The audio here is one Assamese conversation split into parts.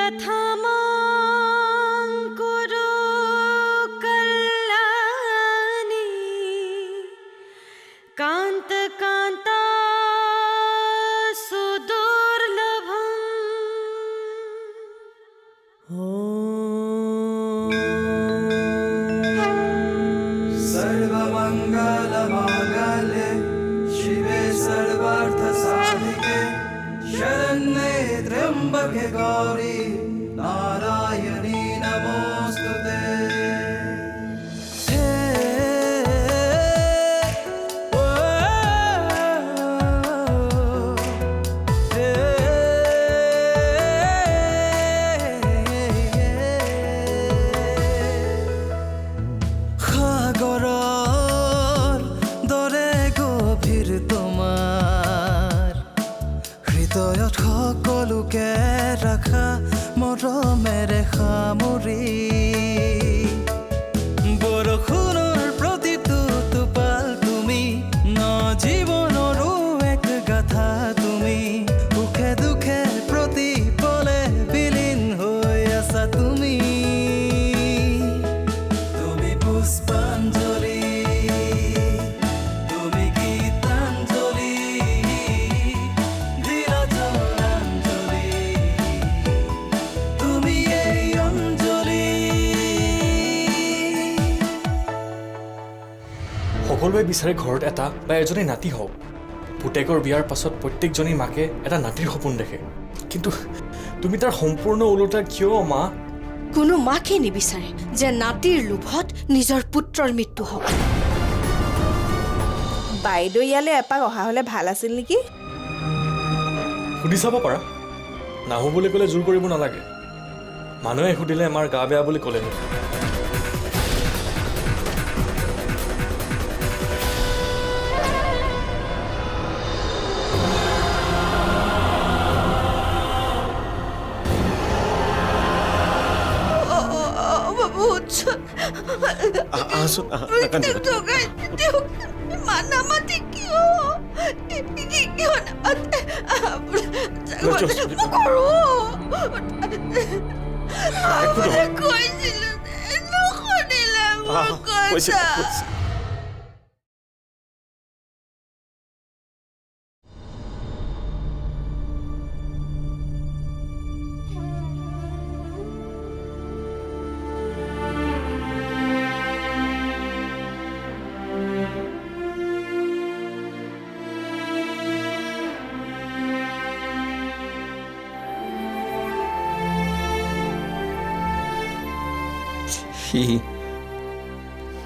यथामां कुरु कल्याणी कान्त कान्ता सुदुर्लभम् सर्वमङ्गलमाङ्गल्ये शिवे सर्वार्थसाधिके शरण्ये त्र्यम्बके गौरी नारायणी नमोऽस्तुते সকলোকে ৰাখা মৰমেৰে সামৰি বৰষুণৰ প্ৰতিটো টোপাল তুমি ন জীৱনৰো এক গাথা তুমি সুখে দুখে প্ৰতি পলে বিলীন হৈ আছা তুমি তুমি পুষ্পাঞ্জলি সকলোৱে বিচাৰে ঘৰত এটা বা এজনী নাতি হওক পুতেকৰ বিয়াৰ পাছত প্ৰত্যেকজনী মাকে এটা নাতিৰ সপোন দেখে কিন্তু তুমি তাৰ সম্পূৰ্ণ ওলোটা কিয় মা কোনো মাকে নিবিচাৰে যে নাতিৰ লোভত নিজৰ পুত্ৰৰ মৃত্যু হওক বাইদেউ ইয়ালে এপাক অহা হলে ভাল আছিল নেকি সুধি চাব পাৰা নাহো বুলি ক'লে জোৰ কৰিব নালাগে মানুহে সুধিলে আমাৰ গা বেয়া বুলি ক'লে নেকি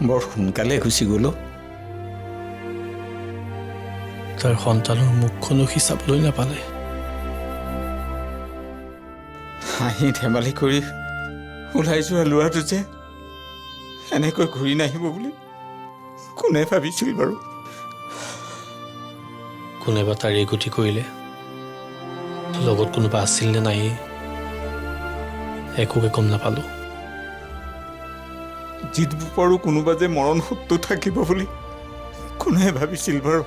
বৰ সোনকালে গুচি গ'ল তাৰ সন্তানৰ মুখখনো সি চাবলৈ নাপালে হাঁহি ধেমালি কৰি ওলাই যোৱা ল'ৰাটো যে এনেকৈ ঘূৰি নাহিব বুলি কোনে ভাবিছিল বাৰু কোনেবা তাৰ এই গতি কৰিলে লগত কোনোবা আছিল নে নাই একোকে গম নাপালো জিতবোৰো কোনোবা যে মৰণ সূত্ৰ থাকিব বুলি কোনে ভাবিছিল বাৰু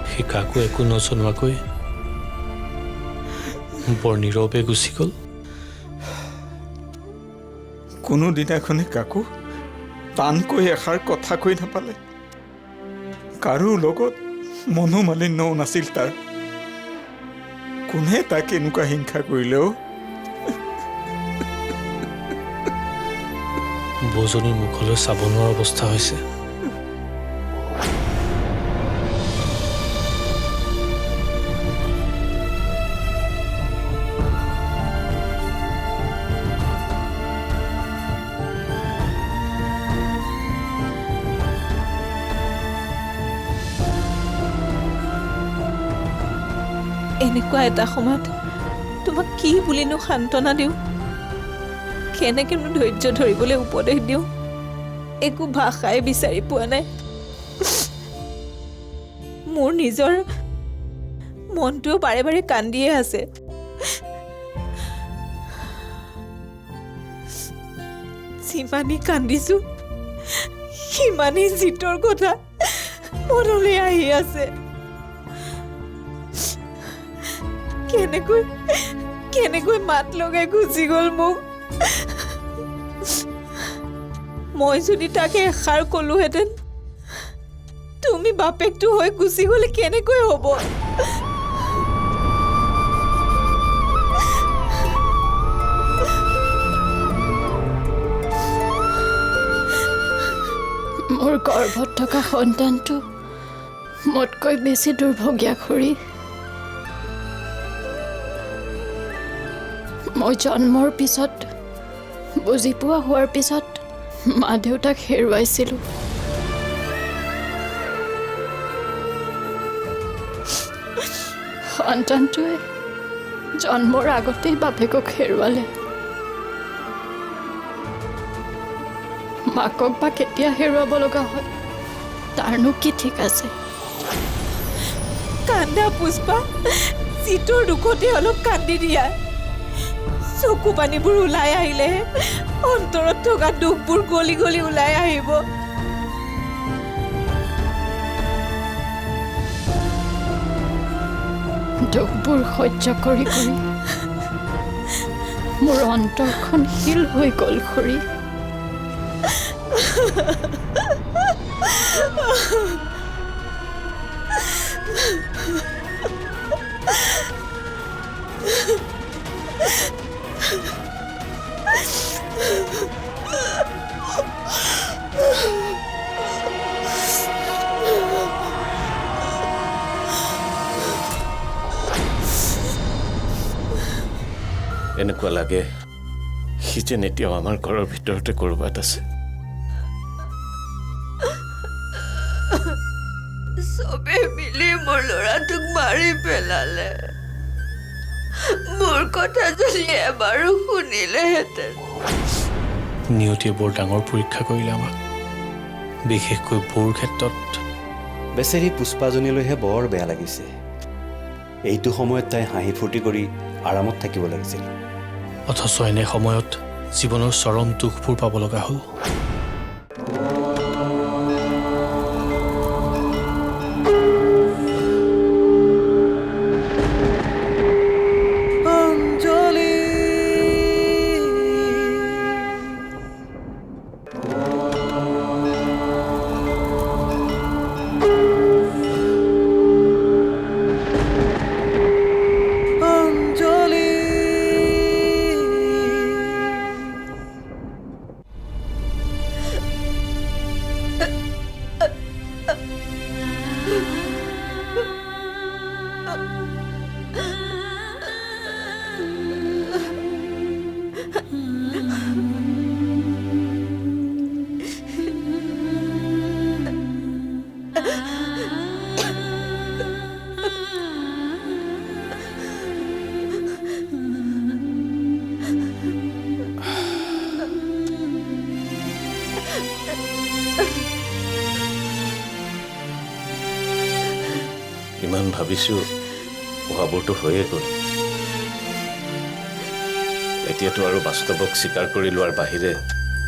সি কাকো একো নজনোৱাকৈ বৰ নীৰৱে গুচি গ'ল কোনো দিনাখনে কাকো টানকৈ এষাৰ কথা কৈ নাপালে কাৰো লগত মনোমালিন্যও নাছিল তাৰ কোনে তাক এনেকুৱা হিংসা কৰিলেও বৌজনীৰ মুখলৈ চাব নোৱাৰা অৱস্থা হৈছে এনেকুৱা এটা সময়ত তোমাক কি বুলিনো সান্তনা দিওঁ কেনেকেনো ধৈৰ্য ধৰিবলৈ উপদেশ দিওঁ একো ভাষাই বিচাৰি পোৱা নাই মোৰ নিজৰ মনটোও বাৰে বাৰে কান্দিয়ে আছে যিমানেই কান্দিছো সিমানেই জিতৰ কথা মনলৈ আহি আছে কেনেকৈ মাত লগাই গুচি গ'ল মোক। মই যদি তাকে এষাৰ ক'লোহেঁতেন, তুমি বাপেকটো হৈ গুচি গ'লে কেনেকৈ হ'ব? মোৰ গৰ্ভত থকা সন্তানটো মোতকৈ বেছি দুৰ্ভগীয়া খুৰী। মই জন্মৰ পিছত, বুজি পোৱা হোৱাৰ পিছত মা দেউতাক হেৰুৱাইছিলোঁ। সন্তানটোৱে জন্মৰ আগতেই বাপেকক হেৰুৱালে। মাকক বা কেতিয়া হেৰুৱাব লগা হয় তাৰনো কি ঠিক আছে? কান্দা পুষ্পা, চিটোৰ দুখতে অলপ কান্দি দিয়া। চকু পানীবোৰ ওলাই আহিলেহে অন্তৰত থকা দুখবোৰ গলি গলি ওলাই আহিব। দুখবোৰ সহ্য কৰি কৰি মোৰ অন্তৰখন শিল হৈ গ'ল খুৰী। এনেকুৱা লাগে সি যেন এতিয়াও আমাৰ ঘৰৰ ভিতৰতে ক'ৰবাত আছে। চবে মিলি মোৰ ল'ৰাটোক মাৰি পেলালে। মোৰ কথা যদি এবাৰো শুনিলেহেঁতেন। নিয়তিয়ে বৰ ডাঙৰ পৰীক্ষা কৰিলে আমাক, বিশেষকৈ বৌৰ ক্ষেত্ৰত। বেচেৰি পুষ্পাজনীলৈহে বৰ বেয়া লাগিছে। এইটো সময়ত তাই হাঁহি ফূৰ্তি কৰি আৰামত থাকিব লাগিছিল, অথচ এনে সময়ত জীৱনৰ চৰম দুখবোৰ পাব লগা হ'ল। ইমান ভাবিছোঁ হোৱাবোৰতো হৈয়ে গ'ল। এতিয়াতো আৰু বাস্তৱক স্বীকাৰ কৰি লোৱাৰ বাহিৰে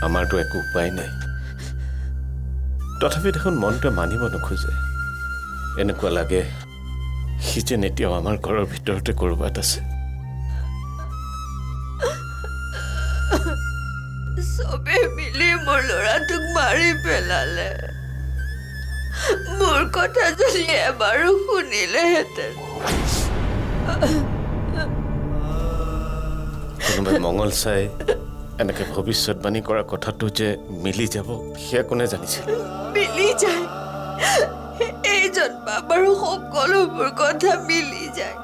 আমাৰতো একো উপায় নাই। তথাপি দেখোন মনটোৱে মানিব নোখোজে। এনেকুৱা লাগে সি যেন এতিয়াও আমাৰ ঘৰৰ ভিতৰতে ক'ৰবাত আছে। চবে মিলি মোৰ ল'ৰাটোক মাৰি পেলালে। মোৰ কথা যদি এবাৰো শুনিলেহেঁতেন। কোনোবাই মঙল চাই এনেকে ভৱিষ্যতবাণী কৰা কথাটো যে মিলি যাব, সেয়া কোনে জানিছিল? মিলি যায়। এই জন্ম বাৰু সকলোবোৰ কথা মিলি যায়।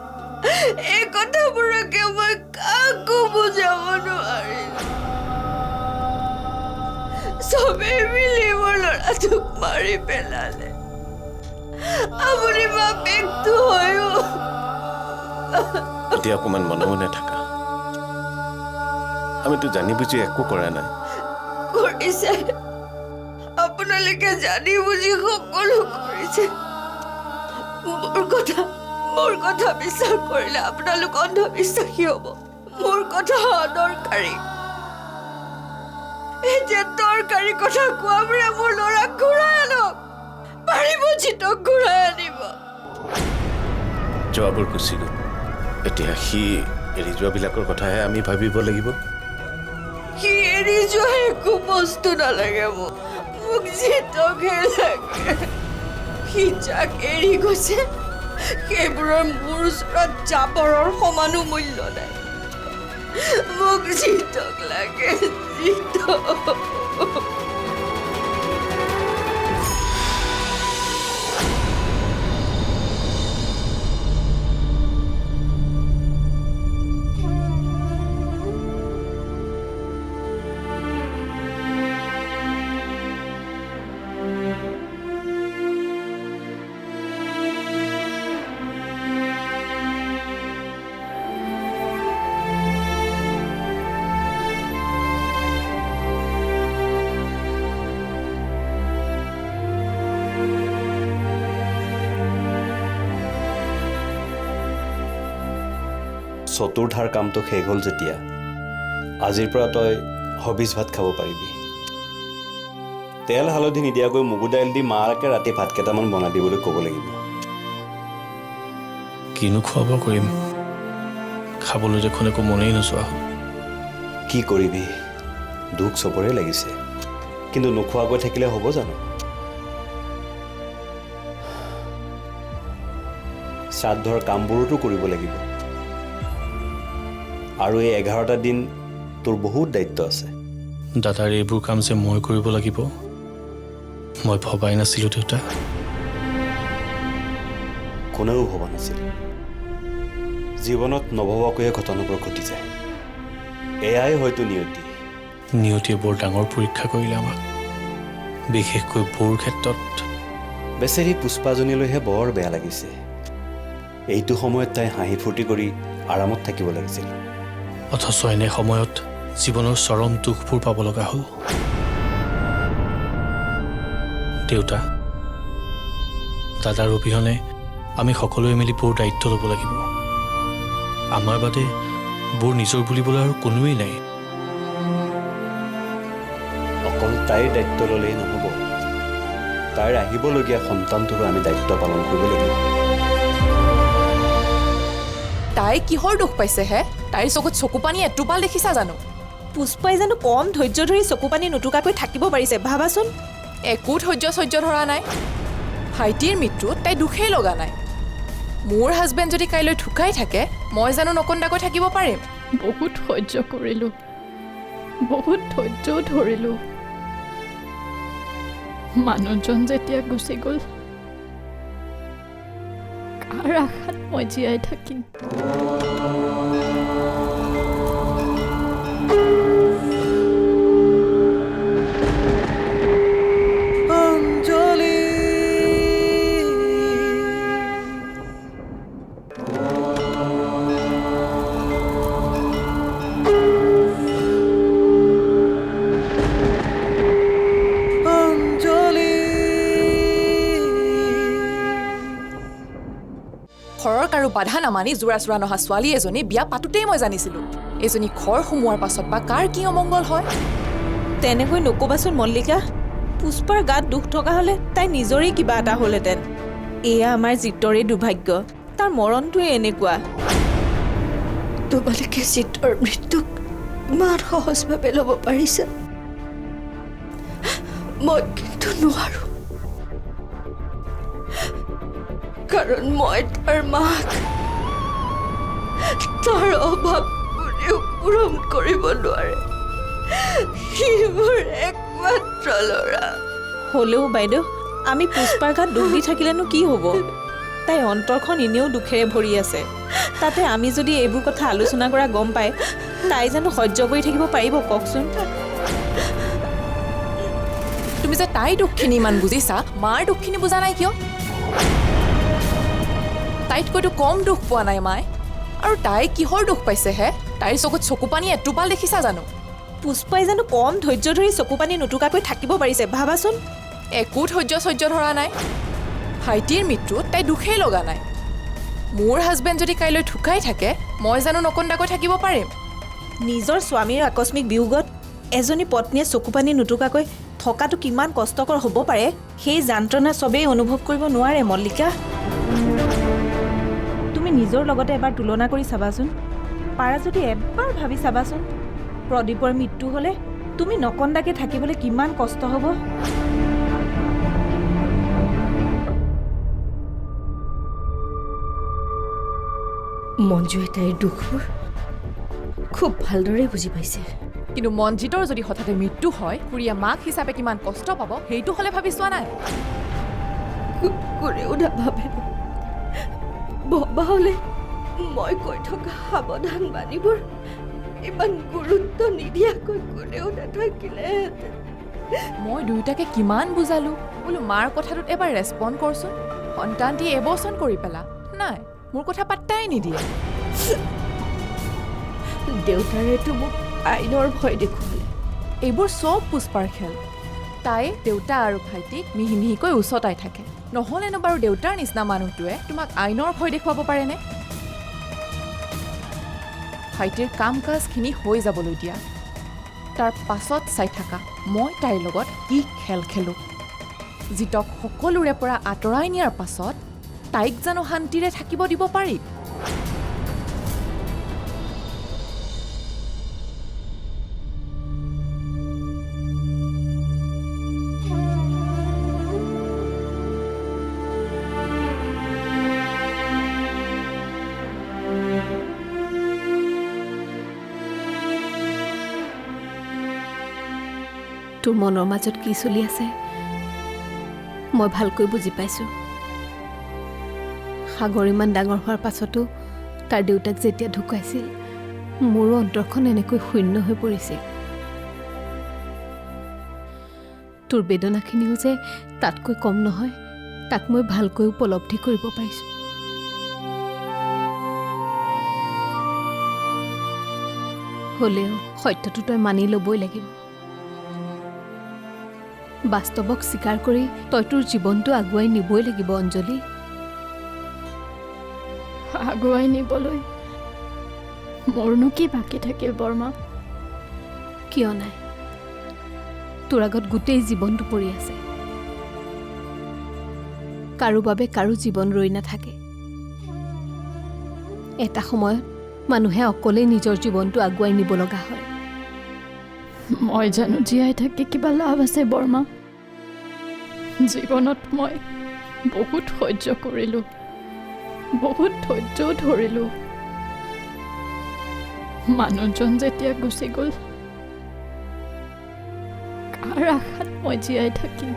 এই কথাবোৰকে মই কাকো বুজাব নোৱাৰিলো। চবে মিলি মোৰ ল'ৰাটোক মাৰি পেলালে। আপুনি বাপেকটো হয়ো। এতিয়া অকণমান মনে মনে থাকা। আমিতো জানি বুজি একো কৰা নাই। কৰিছে, আপোনালোকে জানি বুজি সকলো কৰিছে। মোৰ কথা বিশ্বাস কৰিলে আপোনালোক অন্ধবিশ্বাসী হ'ব। মোৰ কথা অদৰকাৰী। এতিয়া দৰকাৰী কথা কোৱাবোৰে মোৰ ল'ৰাক ঘূৰাই আনক। পাৰিব জিতক ঘূৰাই আনিব। যোৱাবোৰ গুচি গ'ল, এতিয়া সি এৰি যোৱাবিলাকৰ কথাহে আমি ভাবিব লাগিব। সি এৰি যোৱা একো বস্তু নালাগে মোক জিতকহে লাগে। সি যাক এৰি গৈছে সেইবোৰৰ মোৰ ওচৰত জাবৰৰ সমানো মূল্য নাই। মোক জিতক লাগে, জিতক। চতুৰ্ধাৰ কামটো শেষ হ'ল যেতিয়া আজিৰ পৰা তই হবিজ ভাত খাব পাৰিবি। তেল হালধি নিদিয়াকৈ মগু দাইল দি মাকে ৰাতি ভাত কেইটামান বনাই দিবলৈ ক'ব লাগিব। কিনো খোৱা বোৱা কৰিম, খাবলৈ দেখোন একো মনেই নোচোৱা হ'ল। কি কৰিবি, দুখ চবৰে লাগিছে, কিন্তু নোখোৱাকৈ থাকিলে হ'ব জানো? শ্ৰাদ্ধৰ কামবোৰোতো কৰিব লাগিব। আৰু এই 11টা দিন তোৰ বহুত দায়িত্ব আছে। দাদাৰ এইবোৰ কাম যে মই কৰিব লাগিব মই ভবাই নাছিলোঁ দেউতা। কোনেও ভবা নাছিল। জীৱনত নভবাকৈয়ে ঘটনাবোৰ ঘটি যায়। এয়াই হয়তো নিয়তি। নিয়তিয়ে বৰ ডাঙৰ পৰীক্ষা কৰিলে আমাক, বিশেষকৈ বৌৰ ক্ষেত্ৰত। বেচেৰি পুষ্পাজনীলৈহে বৰ বেয়া লাগিছে। এইটো সময়ত তাই হাঁহি ফূৰ্তি কৰি আৰামত থাকিব লাগিছিল। অথচ এনে সময়ত জীৱনৰ চৰম দুখবোৰ পাব লগা হ'ল। দেউতা, দাদাৰ অবিহনে আমি সকলোৱে মিলি বৌৰ দায়িত্ব ল'ব লাগিব। আমাৰ বাদে বৌৰ নিজৰ বুলিবলৈ আৰু কোনোৱেই নাই। অকল তাইৰ দায়িত্ব ল'লেই নহ'ব, তাইৰ আহিবলগীয়া সন্তানটোৰো আমি দায়িত্ব পালন কৰিব লাগিব। তাই কিহৰ দুখ পাইছে হে? তাইৰ চকুত চকু পানী এটোপাল দেখিছা জানো? পুষ্পাই জানো কম ধৈৰ্য ধৰি চকু পানী নুটুকাকৈ থাকিব পাৰিছে? ভাবাচোন। একো ধৈৰ্য ধৰা নাই। ভাইটিৰ মৃত্যুত তাই দুখেই লগা নাই। মোৰ হাজবেণ্ড যদি কাইলৈ ঢুকাই থাকে মই জানো নকন্দাকৈ থাকিব পাৰিম? বহুত সহ্য কৰিলোঁ, বহুত ধৈৰ্যও ধৰিলোঁ। মানুহজন যেতিয়া গুচি গ'ল, কাৰ আশাত মই জীয়াই থাকিম? ঘৰৰ কাৰো বাধা নামানি জোৰা চোৰা নহা ছোৱালী এজনী বিয়া পাতোতেই মই জানিছিলোঁ এজনী ঘৰ সোমোৱাৰ পাছত বা কাৰ কি অমংগল হয়। তেনেকৈ নক'বাচোন মল্লিকা। পুষ্পাৰ গাত দুখ থকা হ'লে তাই নিজৰেই কিবা এটা হ'লহেঁতেন। এয়া আমাৰ জিতৰে দুৰ্ভাগ্য, তাৰ মৰণটোৱে এনেকুৱা। তোমালোকে জিতৰ মৃত্যুক ইমান সহজভাৱে ল'ব পাৰিছা, মই কিন্তু নোৱাৰো। কাৰণ মই তাৰ মাক তাৰ অভাৱ কোনেও পূৰণ কৰিব নোৱাৰে। সি মোৰ একমাত্ৰ ল'ৰা। হ'লেও বাইদেউ, আমি পুষ্পাৰ গাত দুখ দি থাকিলেনো কি হ'ব? তাই অন্তৰখন এনেও দুখেৰে ভৰি আছে। তাতে আমি যদি এইবোৰ কথা আলোচনা কৰা গম পাই, তাই জানো সহ্য কৰি থাকিব পাৰিব কওকচোন? তুমি যে তাইৰ দুখখিনি ইমান বুজিছা, মাৰ দুখখিনি বুজা নাই কিয়? তাইতকৈতো কম দুখ পোৱা নাই মায়ে। আৰু তাই কিহৰ দুখ পাইছে হে? তাইৰ চকুত চকু পানী এটোপাল দেখিছা জানো? পুষ্পাই জানো কম ধৈৰ্য ধৰি চকু পানী নুটুকাকৈ থাকিব পাৰিছে? ভাবাচোন। একো ধৈৰ্য ধৰা নাই। ভাইটিৰ মৃত্যুত তাই দুখেই লগা নাই। মোৰ হাজবেণ্ড যদি কাইলৈ ঢুকাই থাকে মই জানো নকন্দাকৈ থাকিব পাৰিম? নিজৰ স্বামীৰ আকস্মিক বিয়োগত এজনী পত্নীয়ে চকু পানী নুটুকাকৈ থকাটো কিমান কষ্টকৰ হ'ব পাৰে, সেই যন্ত্ৰণা চবেই অনুভৱ কৰিব নোৱাৰে মল্লিকা। তুমি তুমি নিজৰ লগতে এবাৰ তুলনা কৰি চাবাচোন। পাৰা যদি এবাৰ ভাবি চাবাচোন, প্ৰদীপৰ মৃত্যু হ'লে তুমি নকন্দাকৈ থাকিবলৈ কিমান কষ্ট হ'ব। মঞ্জুৱে তাইৰ দুখবোৰ খুব ভালদৰে বুজি পাইছে। কিন্তু মঞ্জিতৰ যদি হঠাতে মৃত্যু হয়, খুৰীয়ে মাক হিচাপে কিমান কষ্ট পাব সেইটো হ'লে ভাবি চোৱা নাই? কোনেও নাভাবে। ভবা হ'লে মই কৈ থকা সাৱধান বাণীবোৰ ইমান গুৰুত্ব নিদিয়াকৈ কোনেও নাথাকিলেহেঁতেন। মই দুয়োটাকে কিমান বুজালো, বোলো মাৰ কথাটোত এবাৰ ৰেচপণ্ড কৰচোন। সন্তানটি এবচন কৰি পেলা, নাই মোৰ কথা পাত্তাই নিদিয়ে। দেউতাৰেতো মোক আইনৰ ভয় দেখুৱালে। এইবোৰ চব পুষ্পাৰ খেল। তাই দেউতা আৰু ভাইটিক মিহি মিহিকৈ উচতাই থাকে। নহ'লেনো বাৰু দেউতাৰ নিচিনা মানুহটোৱে তোমাক আইনৰ ভয় দেখুৱাব পাৰেনে? ভাইটিৰ কাম কাজখিনি হৈ যাবলৈ দিয়া, তাৰ পাছত চাই থাকা মই তাইৰ লগত কি খেল খেলোঁ। জিতক সকলোৰে পৰা আঁতৰাই নিয়াৰ পাছত তাইক জানো শান্তিৰে থাকিব দিব পাৰি? তোৰ মনৰ মাজত কি চলি আছে মই ভালকৈ বুজি পাইছোঁ। সাগৰ ইমান ডাঙৰ হোৱাৰ পাছতো তাৰ দেউতাক যেতিয়া ঢুকাইছিল, মোৰো অন্তৰখন এনেকৈ শূন্য হৈ পৰিছিল। তোৰ বেদনাখিনিও যে তাতকৈ কম নহয়, তাক মই ভালকৈ উপলব্ধি কৰিব পাৰিছোঁ। হ'লেও সত্যটো তই মানি ল'বই লাগিব। বাস্তৱক স্বীকাৰ কৰি তই তোৰ জীৱনটো আগুৱাই নিবই লাগিব অঞ্জলি। আগুৱাই নিবলৈ মোৰনো কি বাকী থাকিল বৰ্মা? কিয় নাই? তোৰ আগত গোটেই জীৱনটো পৰি আছে। কাৰো বাবে কাৰো জীৱন ৰৈ নাথাকে। এটা সময়ত মানুহে অকলেই নিজৰ জীৱনটো আগুৱাই নিব লগা হয়। মই জানো জীয়াই থাকি কিবা লাভ আছে বৰ্মা? জীৱনত মই বহুত সহ্য কৰিলোঁ, বহুত ধৈৰ্যও ধৰিলোঁ। মানুহজন যেতিয়া গুচি গ'ল, কাৰ আশাত মই জীয়াই থাকিম?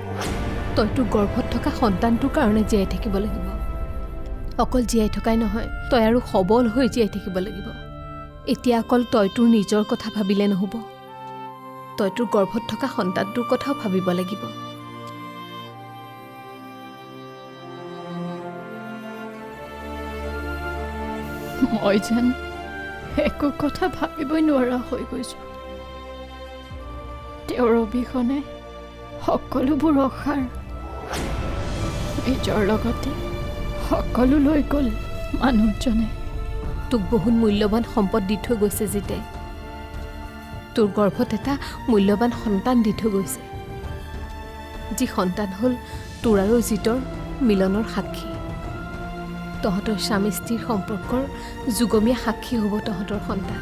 তই তোৰ গৰ্ভত থকা সন্তানটোৰ কাৰণে জীয়াই থাকিব লাগিব। অকল জীয়াই থকাই নহয়, তই আৰু সবল হৈ জীয়াই থাকিব লাগিব। এতিয়া অকল তই তোৰ নিজৰ কথা ভাবিলে নহ'ব, তই তোৰ গৰ্ভত থকা সন্তানটোৰ কথাও ভাবিব লাগিব। মই যেন একো কথা ভাবিবই নোৱাৰা হৈ গৈছোঁ। তেওঁৰ অবিহনে সকলোবোৰ অসাৰ, নিজৰ লগতে সকলো লৈ গ'ল মানুহজনে। তোক বহুত মূল্যৱান সম্পদ দি থৈ গৈছে জিতে। তোৰ গৰ্ভত এটা মূল্যৱান সন্তান দি থৈ গৈছে, যি সন্তান হ'ল তোৰ আৰু জিতৰ মিলনৰ সাক্ষী। তহঁতৰ স্বামী স্ত্ৰীৰ সম্পৰ্কৰ যুগমীয়া সাক্ষী হ'ব তহঁতৰ সন্তান।